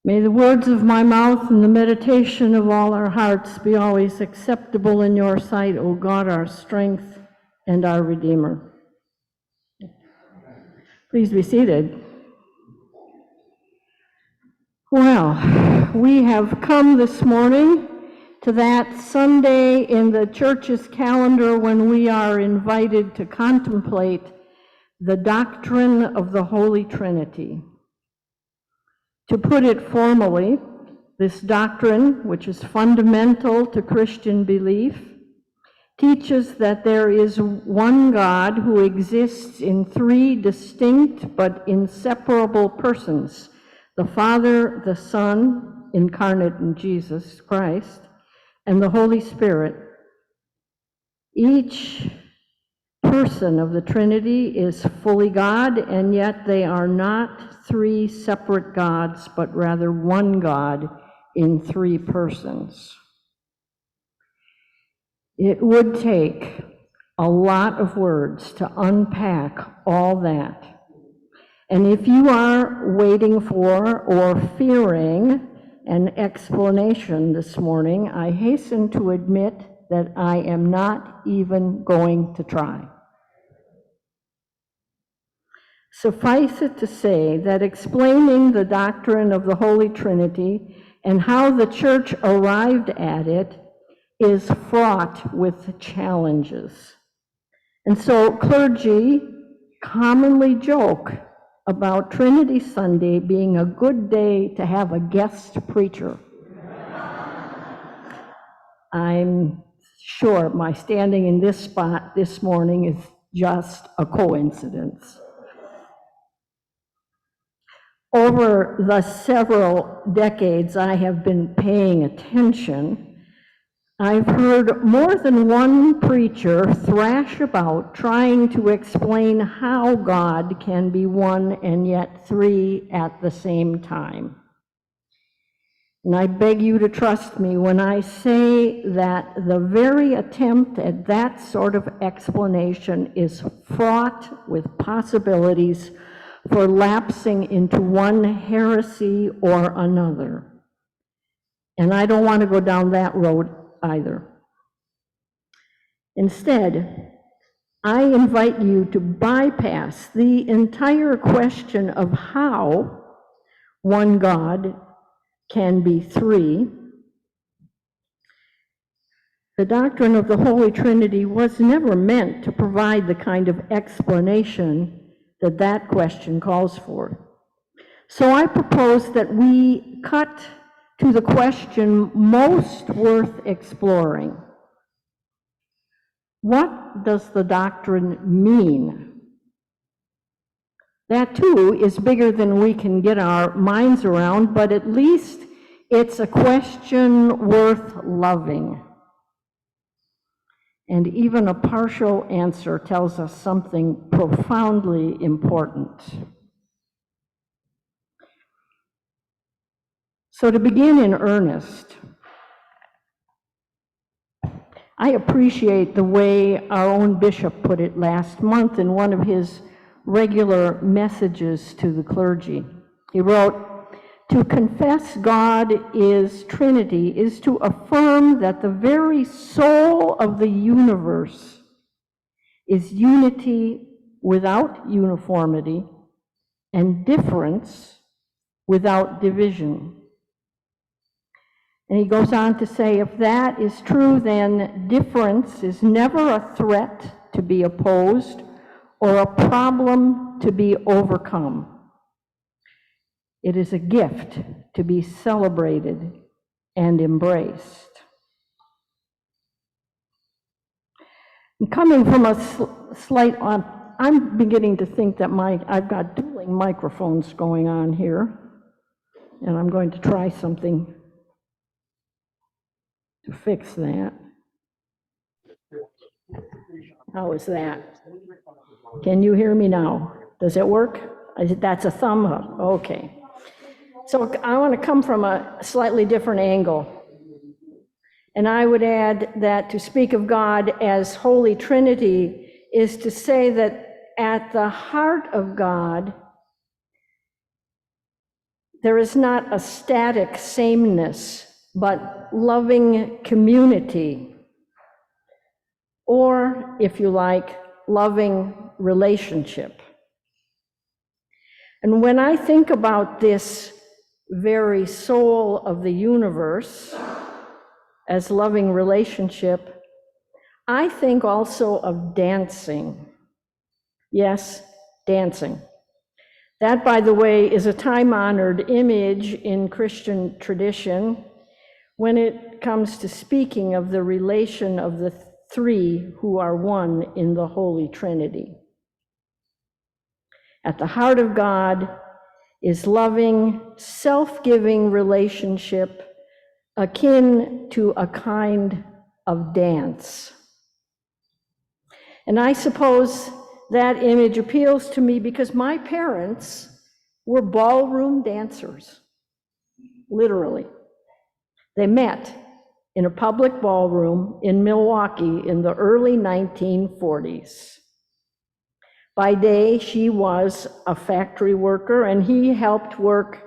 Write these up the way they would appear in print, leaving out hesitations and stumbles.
May the words of my mouth and the meditation of all our hearts be always acceptable in your sight, O God, our strength and our Redeemer. Please be seated. Well, we have come this morning to that Sunday in the church's calendar when we are invited to contemplate the doctrine of the Holy Trinity. To put it formally, this doctrine, which is fundamental to Christian belief, teaches that there is one God who exists in three distinct but inseparable persons: the Father, the Son, incarnate in Jesus Christ, and the Holy Spirit. Each person of the Trinity is fully God, and yet they are not three separate gods, but rather one God in three persons. It would take a lot of words to unpack all that. And if you are waiting for or fearing an explanation this morning, I hasten to admit that I am not even going to try. Suffice it to say that explaining the doctrine of the Holy Trinity and how the Church arrived at it is fraught with challenges. And so clergy commonly joke about Trinity Sunday being a good day to have a guest preacher. I'm sure my standing in this spot this morning is just a coincidence. Over the several decades I have been paying attention, I've heard more than one preacher thrash about trying to explain how God can be one and yet three at the same time. And I beg you to trust me when I say that the very attempt at that sort of explanation is fraught with possibilities for lapsing into one heresy or another. And I don't want to go down that road either. Instead, I invite you to bypass the entire question of how one God can be three. The doctrine of the Holy Trinity was never meant to provide the kind of explanation that question calls for. So I propose that we cut to the question most worth exploring. What does the doctrine mean? That too is bigger than we can get our minds around, but at least it's a question worth loving. And even a partial answer tells us something profoundly important. So to begin in earnest, I appreciate the way our own bishop put it last month in one of his regular messages to the clergy. He wrote, "To confess God is Trinity is to affirm that the very soul of the universe is unity without uniformity and difference without division." And he goes on to say, if that is true, then difference is never a threat to be opposed or a problem to be overcome. It is a gift to be celebrated and embraced. And coming from a slight, I'm beginning to think that I've got dueling microphones going on here, and I'm going to try something to fix that. How is that? Can you hear me now? Does it work? That's a thumb up. Okay. So I want to come from a slightly different angle. And I would add that to speak of God as Holy Trinity is to say that at the heart of God There is not a static sameness, but loving community, or, if you like, loving relationship. And when I think about this very soul of the universe as loving relationship, I think also of dancing. Yes, dancing. That, by the way, is a time-honored image in Christian tradition when it comes to speaking of the relation of the three who are one in the Holy Trinity. At the heart of God is loving, self-giving relationship akin to a kind of dance. And I suppose that image appeals to me because my parents were ballroom dancers, literally. They met in a public ballroom in Milwaukee in the early 1940s. By day, she was a factory worker, and he helped work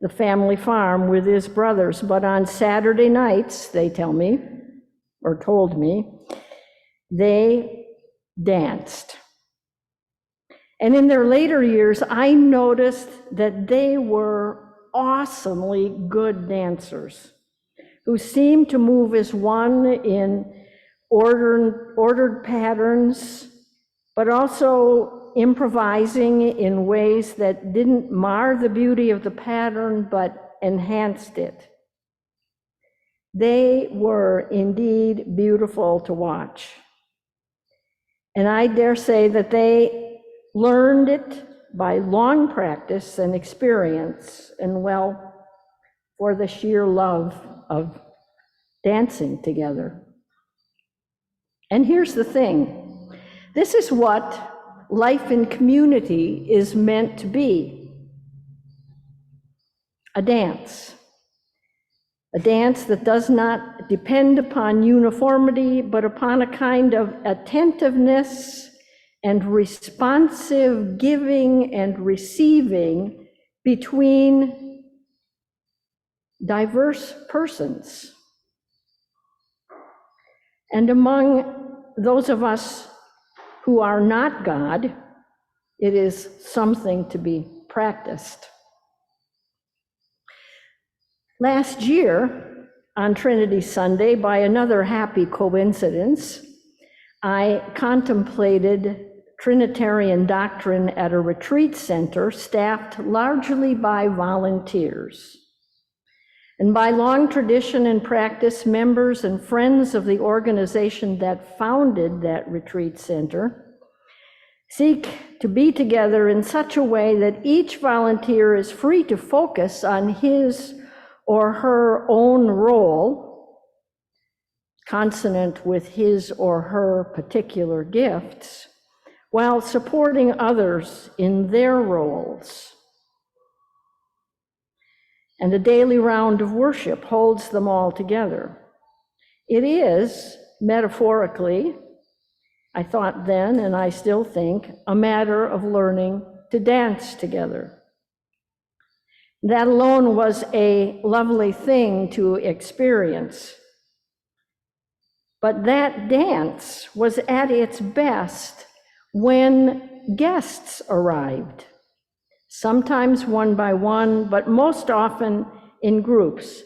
the family farm with his brothers. But on Saturday nights, they tell me, or told me, they danced. And in their later years, I noticed that they were awesomely good dancers who seemed to move as one in ordered patterns, but also improvising in ways that didn't mar the beauty of the pattern, but enhanced it. They were indeed beautiful to watch. And I dare say that they learned it by long practice and experience, and well, for the sheer love of dancing together. And here's the thing, this is what life in community is meant to be, a dance. A dance that does not depend upon uniformity, but upon a kind of attentiveness and responsive giving and receiving between diverse persons. And among those of us who are not God, it is something to be practiced. Last year, on Trinity Sunday, by another happy coincidence, I contemplated Trinitarian doctrine at a retreat center staffed largely by volunteers. And by long tradition and practice, members and friends of the organization that founded that retreat center seek to be together in such a way that each volunteer is free to focus on his or her own role, consonant with his or her particular gifts, while supporting others in their roles. And a daily round of worship holds them all together. It is, metaphorically, I thought then, and I still think, a matter of learning to dance together. That alone was a lovely thing to experience. But that dance was at its best when guests arrived, sometimes one by one, but most often in groups,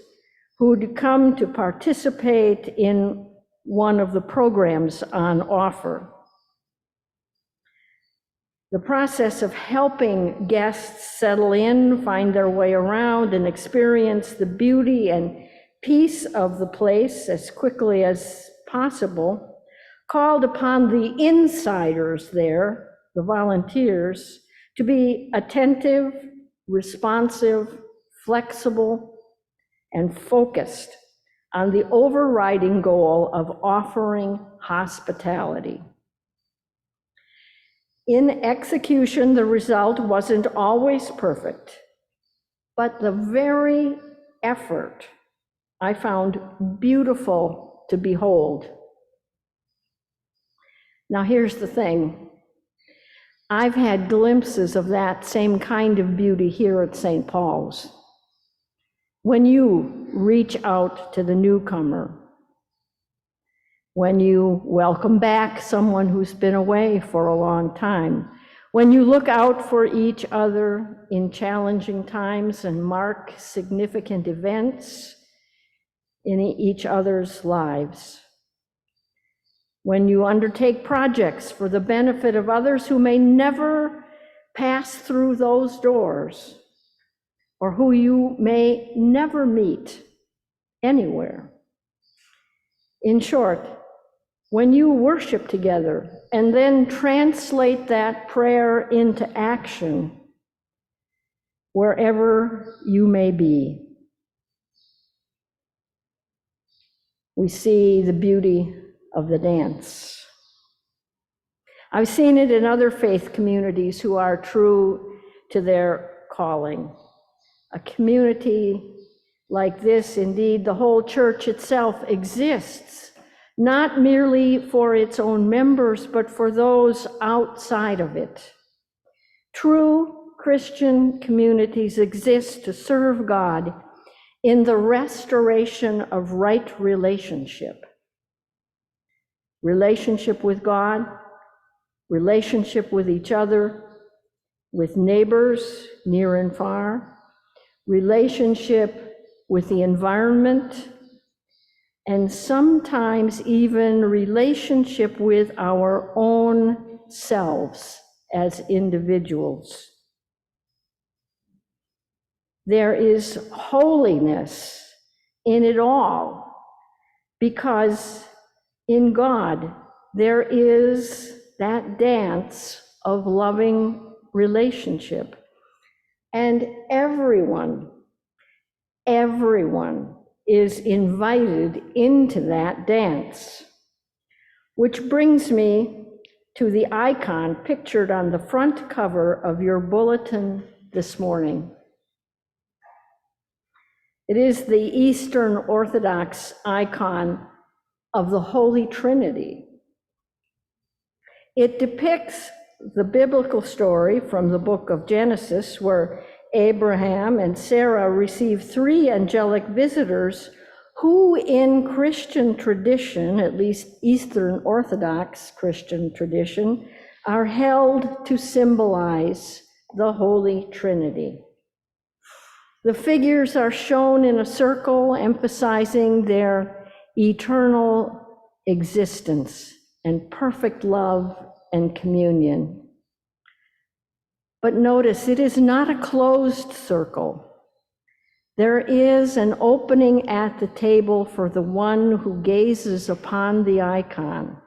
who'd come to participate in one of the programs on offer. The process of helping guests settle in, find their way around, and experience the beauty and peace of the place as quickly as possible called upon the insiders there, the volunteers, to be attentive, responsive, flexible, and focused on the overriding goal of offering hospitality. In execution, the result wasn't always perfect, but the very effort I found beautiful to behold. Now here's the thing. I've had glimpses of that same kind of beauty here at St. Paul's. When you reach out to the newcomer, when you welcome back someone who's been away for a long time, when you look out for each other in challenging times and mark significant events in each other's lives, when you undertake projects for the benefit of others who may never pass through those doors, or who you may never meet anywhere. In short, when you worship together and then translate that prayer into action wherever you may be, we see the beauty of the dance. I've seen it in other faith communities who are true to their calling. A community like this, indeed, the whole church itself exists, not merely for its own members, but for those outside of it. True Christian communities exist to serve God in the restoration of right relationship. Relationship with God, relationship with each other, with neighbors near and far, relationship with the environment, and sometimes even relationship with our own selves as individuals. There is holiness in it all, because in God there is that dance of loving relationship. And everyone is invited into that dance. Which brings me to the icon pictured on the front cover of your bulletin this morning. It is the Eastern Orthodox icon of the Holy Trinity. It depicts the biblical story from the book of Genesis, where Abraham and Sarah receive three angelic visitors who in Christian tradition, at least Eastern Orthodox Christian tradition, are held to symbolize the Holy Trinity. The figures are shown in a circle, emphasizing their eternal existence and perfect love and communion. But notice, it is not a closed circle. There is an opening at the table for the one who gazes upon the icon,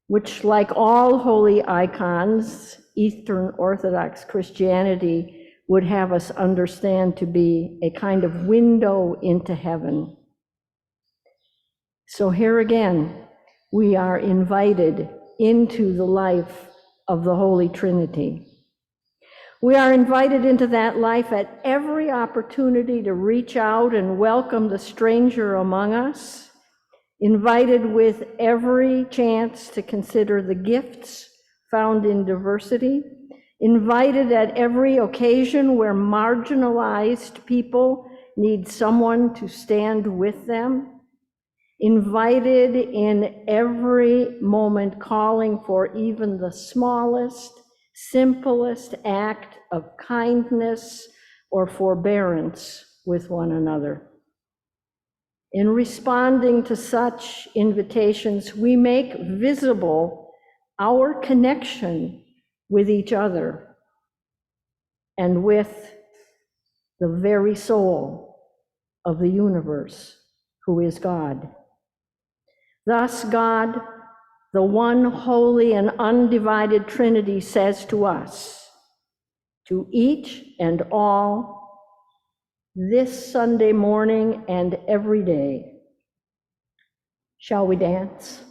which, like all holy icons, Eastern Orthodox Christianity would have us understand to be a kind of window into heaven. So here again, we are invited into the life of the Holy Trinity. We are invited into that life at every opportunity to reach out and welcome the stranger among us, invited with every chance to consider the gifts found in diversity, invited at every occasion where marginalized people need someone to stand with them, invited in every moment calling for even the smallest, simplest act of kindness or forbearance with one another. In responding to such invitations, we make visible our connection with each other and with the very soul of the universe, who is God. Thus, God, the one holy and undivided Trinity, says to us, to each and all, this Sunday morning and every day. Shall we dance?